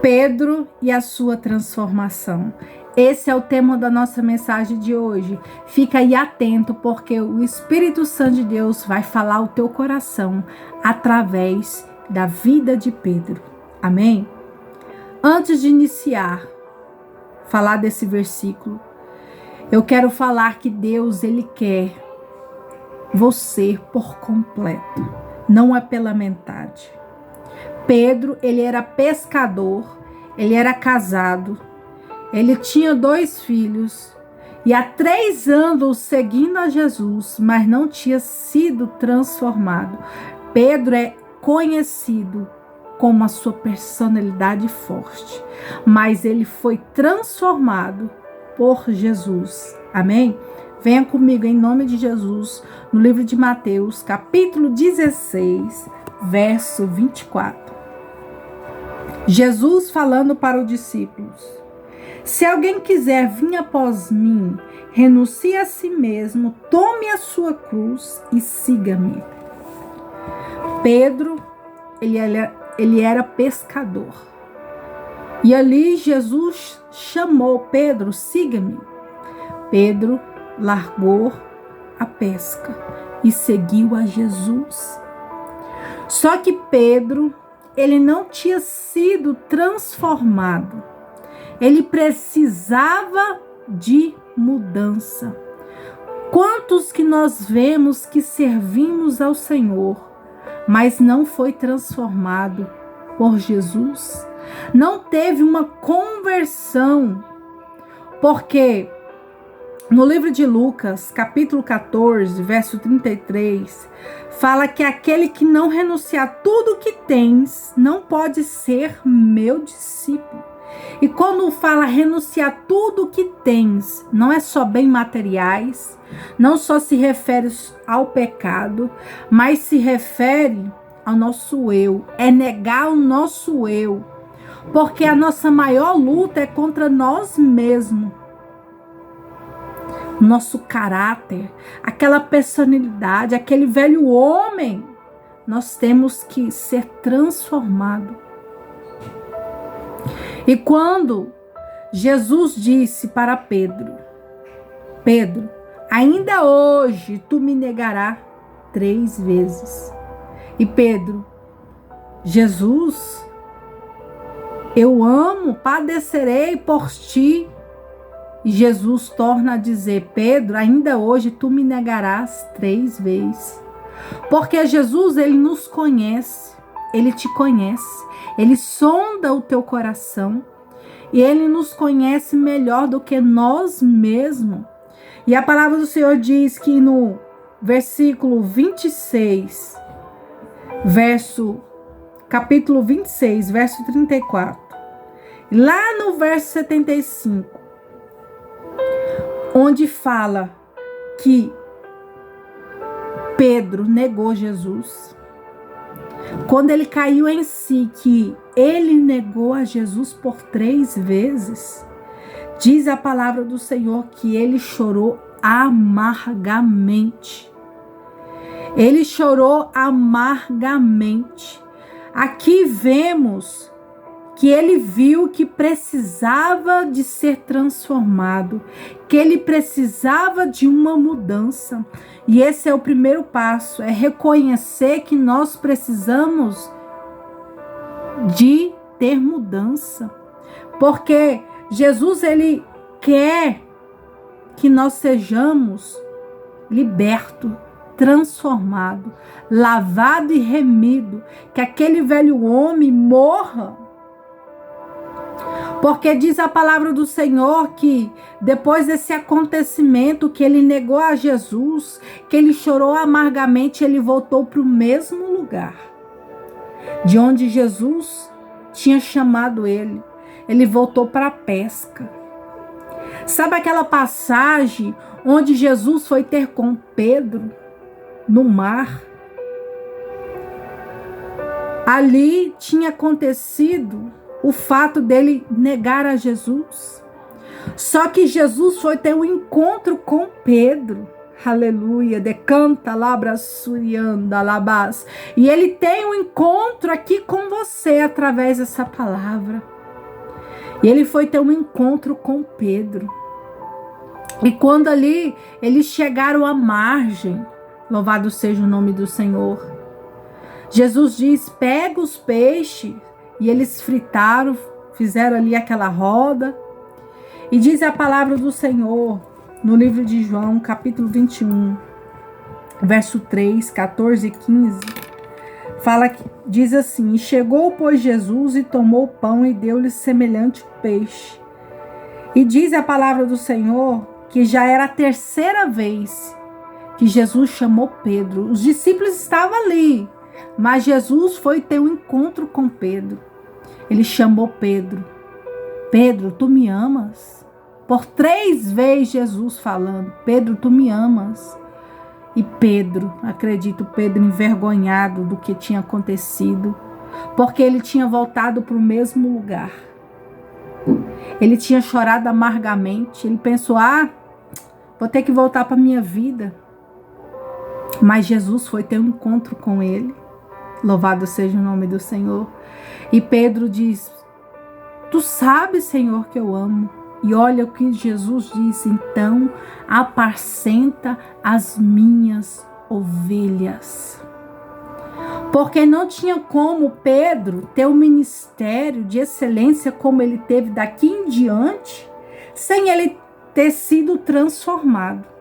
Pedro e a sua transformação. Esse é o tema da nossa mensagem de hoje. Fica aí atento, porque o Espírito Santo de Deus vai falar ao teu coração através da vida de Pedro. Amém? Antes de iniciar, falar desse versículo, eu quero falar que Deus, Ele quer você por completo. Não é pela metade. Pedro, ele era pescador, ele era casado, ele tinha 2 filhos e há 3 anos seguindo a Jesus, mas não tinha sido transformado. Pedro é conhecido como a sua personalidade forte, mas ele foi transformado por Jesus. Amém? Venha comigo em nome de Jesus, no livro de Mateus, capítulo 16, verso 24. Jesus falando para os discípulos: se alguém quiser vir após mim, renuncie a si mesmo, tome a sua cruz e siga-me. Pedro, ele era pescador. E ali Jesus chamou Pedro: siga-me. Pedro largou a pesca e seguiu a Jesus. Só que Pedro, ele não tinha sido transformado. Ele precisava de mudança. Quantos que nós vemos que servimos ao Senhor, mas não foi transformado por Jesus? Não teve uma conversão. Porque no livro de Lucas, capítulo 14, verso 33, fala que aquele que não renunciar tudo o que tens, não pode ser meu discípulo. E quando fala renunciar tudo o que tens, não é só bem materiais, não só se refere ao pecado, mas se refere ao nosso eu, é negar o nosso eu. Porque a nossa maior luta é contra nós mesmos. Nosso caráter, aquela personalidade, aquele velho homem, nós temos que ser transformado. E quando Jesus disse para Pedro: Pedro, ainda hoje tu me negarás 3 vezes. E Pedro: Jesus, eu amo, padecerei por ti. E Jesus torna a dizer: Pedro, ainda hoje tu me negarás 3 vezes. Porque Jesus, ele nos conhece, ele te conhece, ele sonda o teu coração e ele nos conhece melhor do que nós mesmos. E a palavra do Senhor diz que no versículo 26, capítulo 26, verso 34, lá no verso 75, onde fala que Pedro negou Jesus. Quando ele caiu em si, que ele negou a Jesus por 3 vezes, diz a palavra do Senhor que ele chorou amargamente. Ele chorou amargamente. Aqui vemos que ele viu que precisava de ser transformado, que ele precisava de uma mudança. E esse é o primeiro passo, é reconhecer que nós precisamos de ter mudança. Porque Jesus, ele quer que nós sejamos libertos, transformados, lavados e remidos, que aquele velho homem morra. Porque diz a palavra do Senhor que depois desse acontecimento que ele negou a Jesus, que ele chorou amargamente, ele voltou para o mesmo lugar de onde Jesus tinha chamado ele. Ele voltou para a pesca. Sabe aquela passagem onde Jesus foi ter com Pedro no mar? Ali tinha acontecido o fato dele negar a Jesus. Só que Jesus foi ter um encontro com Pedro. Aleluia. Decanta labra surianda labás. E ele tem um encontro aqui com você através dessa palavra. E ele foi ter um encontro com Pedro. E quando ali eles chegaram à margem, louvado seja o nome do Senhor, Jesus diz: pega os peixes. E eles fritaram, fizeram ali aquela roda. E diz a palavra do Senhor no livro de João, capítulo 21, verso 3, 14 e 15. Diz assim: e chegou, pois, Jesus e tomou o pão e deu-lhe semelhante peixe. E diz a palavra do Senhor que já era a terceira vez que Jesus chamou Pedro. Os discípulos estavam ali, mas Jesus foi ter um encontro com Pedro. Ele chamou Pedro. Pedro, tu me amas? Por 3 vezes Jesus falando: Pedro, tu me amas? E Pedro, acredito, Pedro envergonhado do que tinha acontecido, porque ele tinha voltado para o mesmo lugar. Ele tinha chorado amargamente. Ele pensou: vou ter que voltar para a minha vida. Mas Jesus foi ter um encontro com ele. Louvado seja o nome do Senhor. E Pedro diz: tu sabes, Senhor, que eu amo. E olha o que Jesus disse: então apacenta as minhas ovelhas. Porque não tinha como Pedro ter um ministério de excelência como ele teve daqui em diante, sem ele ter sido transformado.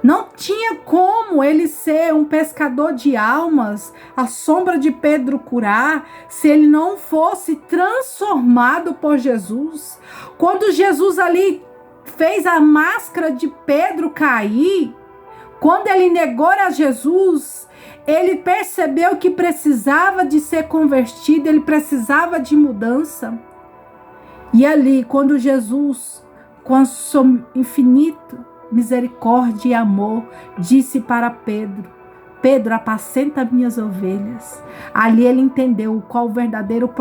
Não tinha como ele ser um pescador de almas, a sombra de Pedro curar, se ele não fosse transformado por Jesus. Quando Jesus ali fez a máscara de Pedro cair, quando ele negou a Jesus, ele percebeu que precisava de ser convertido, ele precisava de mudança. E ali, quando Jesus, com seu infinito misericórdia e amor, disse para Pedro: Pedro, apacenta minhas ovelhas. Ali ele entendeu qual o verdadeiro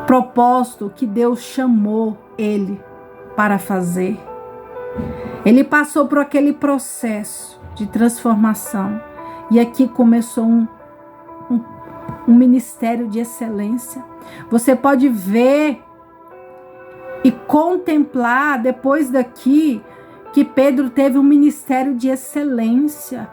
propósito que Deus chamou ele para fazer. Ele passou por aquele processo de transformação e aqui começou um ministério de excelência. Você pode ver e contemplar depois daqui que Pedro teve um ministério de excelência.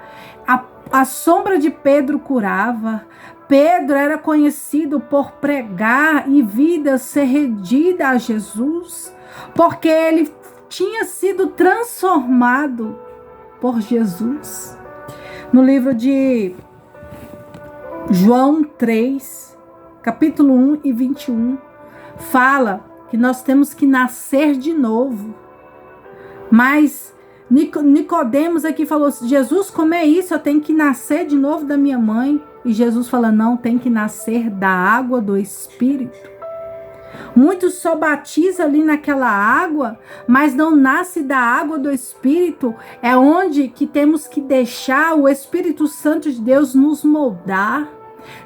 A sombra de Pedro curava. Pedro era conhecido por pregar e vida ser rendida a Jesus, porque ele tinha sido transformado por Jesus. No livro de João 3, capítulo 1 e 21, fala que nós temos que nascer de novo. Mas Nicodemos aqui falou: Jesus, como é isso? Eu tenho que nascer de novo da minha mãe. E Jesus fala: não, tem que nascer da água do Espírito. Muitos só batizam ali naquela água, mas não nasce da água do Espírito. É onde que temos que deixar o Espírito Santo de Deus nos moldar.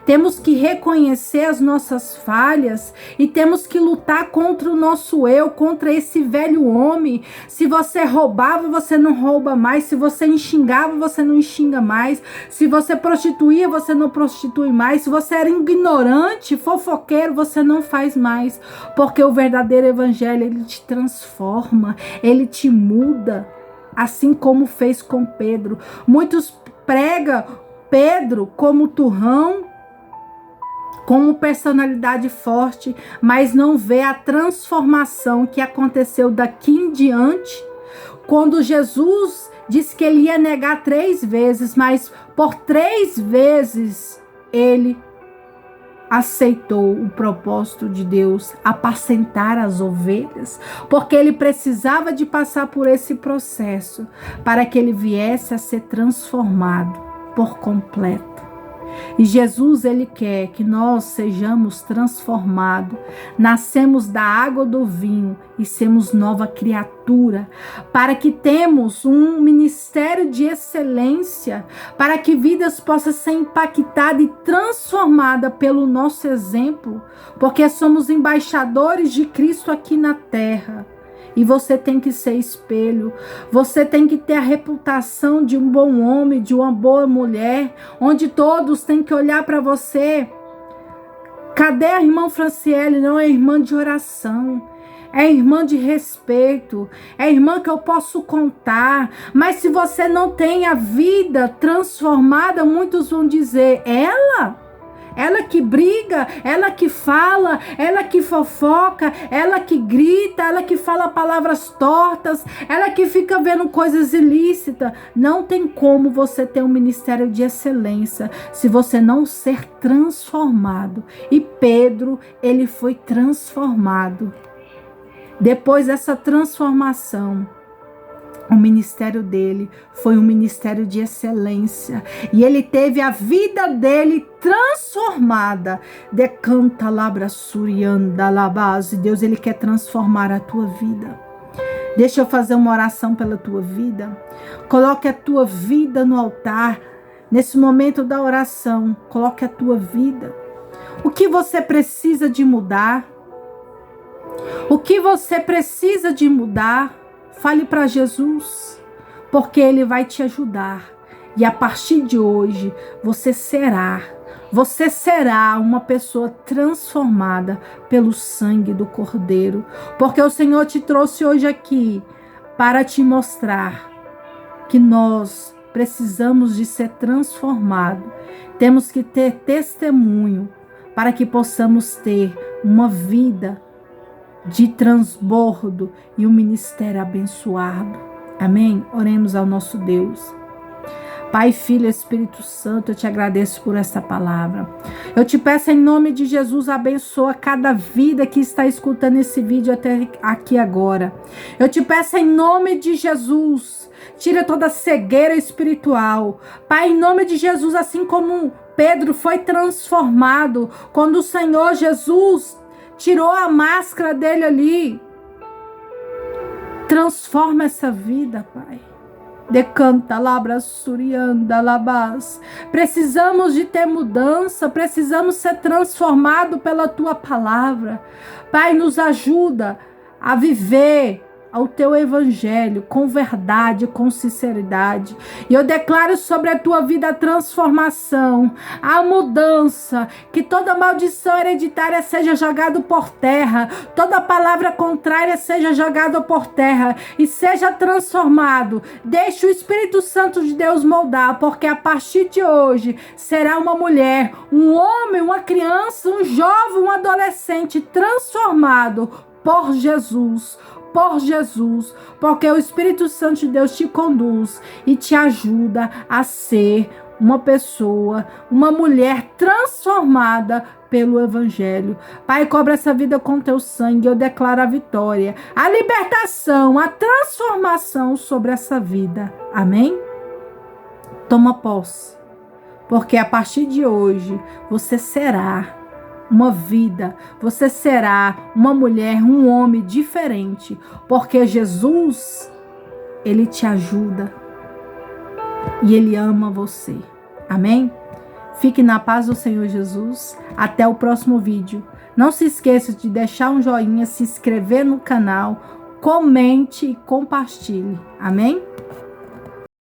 Temos que reconhecer as nossas falhas e temos que lutar contra o nosso eu, contra esse velho homem. Se você roubava, você não rouba mais. Se você xingava, você não xinga mais. Se você prostituía, você não prostitui mais. Se você era ignorante, fofoqueiro, você não faz mais. Porque o verdadeiro evangelho, ele te transforma, ele te muda, assim como fez com Pedro. Muitos pregam Pedro como turrão, como personalidade forte, mas não vê a transformação que aconteceu daqui em diante, quando Jesus disse que ele ia negar 3 vezes, mas por 3 vezes ele aceitou o propósito de Deus, apacentar as ovelhas, porque ele precisava de passar por esse processo para que ele viesse a ser transformado por completo. E Jesus, ele quer que nós sejamos transformados, nascemos da água do vinho e sermos nova criatura, para que temos um ministério de excelência, para que vidas possam ser impactadas e transformadas pelo nosso exemplo, porque somos embaixadores de Cristo aqui na terra. E você tem que ser espelho, você tem que ter a reputação de um bom homem, de uma boa mulher, onde todos têm que olhar para você Cadê a irmã Franciele? Não é irmã de oração. É irmã de respeito, é irmã que eu posso contar. Mas se você não tem a vida transformada, muitos vão dizer, ela que briga, ela que fala, ela que fofoca, ela que grita, ela que fala palavras tortas, ela que fica vendo coisas ilícitas. Não tem como você ter um ministério de excelência se você não ser transformado. E Pedro, ele foi transformado. Depois dessa transformação, o ministério dele foi um ministério de excelência. E ele teve a vida dele transformada. Decanta labra surianda labase. Deus, ele quer transformar a tua vida. Deixa eu fazer uma oração pela tua vida. Coloque a tua vida no altar. Nesse momento da oração, coloque a tua vida. O que você precisa de mudar? O que você precisa de mudar? Fale para Jesus, porque Ele vai te ajudar. E a partir de hoje, você será uma pessoa transformada pelo sangue do Cordeiro. Porque o Senhor te trouxe hoje aqui para te mostrar que nós precisamos de ser transformados. Temos que ter testemunho para que possamos ter uma vida de transbordo e um ministério abençoado. Amém? Oremos ao nosso Deus. Pai, Filho, Espírito Santo, eu te agradeço por essa palavra. Eu te peço em nome de Jesus, abençoa cada vida que está escutando esse vídeo até aqui agora. Eu te peço em nome de Jesus, tira toda cegueira espiritual. Pai, em nome de Jesus, assim como Pedro foi transformado quando o Senhor Jesus tirou a máscara dele ali. Transforma essa vida, Pai. Decanta, labra, surianda, labás. Precisamos de ter mudança, precisamos ser transformados pela Tua palavra. Pai, nos ajuda a viver ao Teu evangelho com verdade, com sinceridade. E eu declaro sobre a tua vida a transformação, a mudança, que toda maldição hereditária seja jogada por terra, toda palavra contrária seja jogada por terra e seja transformado. Deixe o Espírito Santo de Deus moldar, porque a partir de hoje será uma mulher, um homem, uma criança, um jovem, um adolescente transformado por Jesus, porque o Espírito Santo de Deus te conduz e te ajuda a ser uma pessoa, uma mulher transformada pelo Evangelho. Pai, cobre essa vida com teu sangue, eu declaro a vitória, a libertação, a transformação sobre essa vida. Amém? Toma posse, porque a partir de hoje você será uma vida, você será uma mulher, um homem diferente, porque Jesus, Ele te ajuda e Ele ama você. Amém? Fique na paz do Senhor Jesus. Até o próximo vídeo. Não se esqueça de deixar um joinha, se inscrever no canal, comente e compartilhe. Amém?